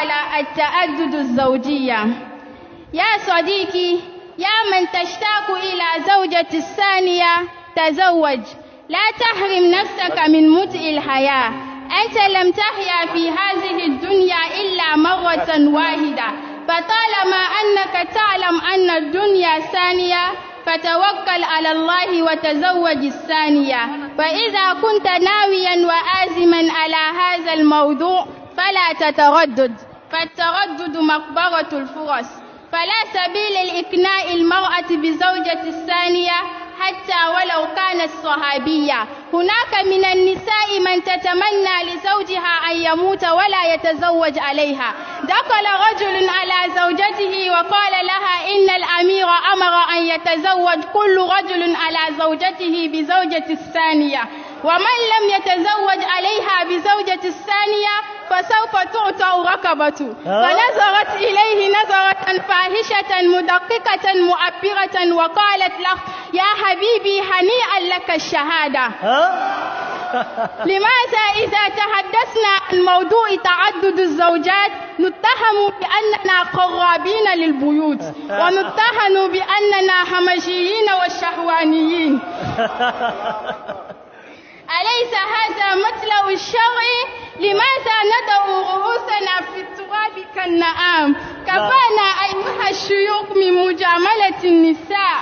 قال: التعدد الزوجية. يا صديقي، يا من تشتاق إلى زوجة الثانية، تزوج، لا تحرم نفسك من متع الحياة. أنت لم تحيا في هذه الدنيا إلا مرة واحدة، فطالما أنك تعلم أن الدنيا ثانية فتوكل على الله وتزوج الثانية. فإذا كنت ناويا وآزما على هذا الموضوع فلا تتردد، فالتردد مقبرة الفرص. فلا سبيل لإقناع المرأة بزوجة الثانية حتى ولو كانت صحابية. هناك من النساء من تتمنى لزوجها أن يموت ولا يتزوج عليها. دخل رجل على زوجته وقال لها: إن الأمير أمر أن يتزوج كل رجل على زوجته بزوجة الثانية، ومن لم يتزوج عليها بزوجة الثانية فسوف تعطى رقبته. فنظرت إليه نظرة فاحشة مدققة مؤبرة وقالت له: يا حبيبي، هنيئا لك الشهادة. لماذا إذا تحدثنا عن موضوع تعدد الزوجات نتهم بأننا خرابين للبيوت، ونتهم بأننا همجيين والشهوانيين؟ أليس هذا مطلع الشرع؟ لماذا ندع رؤوسنا في التراب كالنعام؟ كفانا أيها الشيوخ من مجاملة النساء.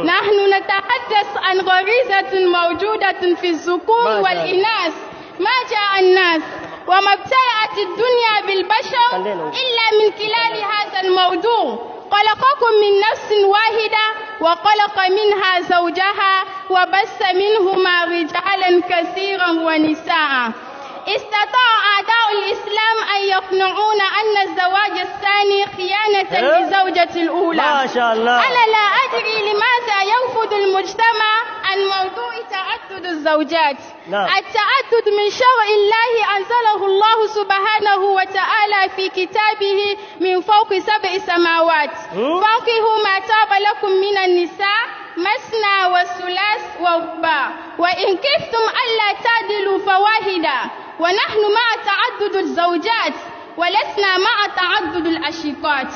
نحن نتحدث عن غريزة موجودة في الذكور والإناث. ما جاء الناس وما ابتلعت الدنيا بالبشر إلا من خلال هذا الموضوع. خلقكم من نفس واحدة وخلق منها زوجها وبث منهما رجالا كثيرا ونساء. استطاع أعداء الإسلام أن يقنعون أن الزواج الثاني خيانة للزوجة الأولى. ما شاء الله. أنا لا أدري لماذا يرفض المجتمع عن موضوع تعدد الزوجات. التعدد من شرع الله أنزله الله سبحانه وتعالى في كتابه من فوق 7 سماوات. فانكحوا ما طاب لكم من النساء مثنى وثلاث ورباع، وإن خفتم ألا تعدلوا فواحدة. ونحن مع تعدد الزوجات ولسنا مع تعدد الأشقات.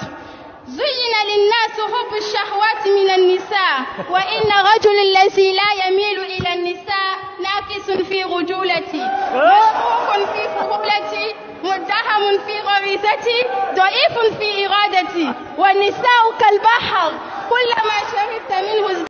زين للناس حب الشهوات من النساء، وإن الرجل الذي لا يميل إلى النساء ناقص في رجولتي، مشكوك في فضولتي، متهم في غريزتي، ضعيف في إرادتي. والنساء كالبحر، كلما شربت منه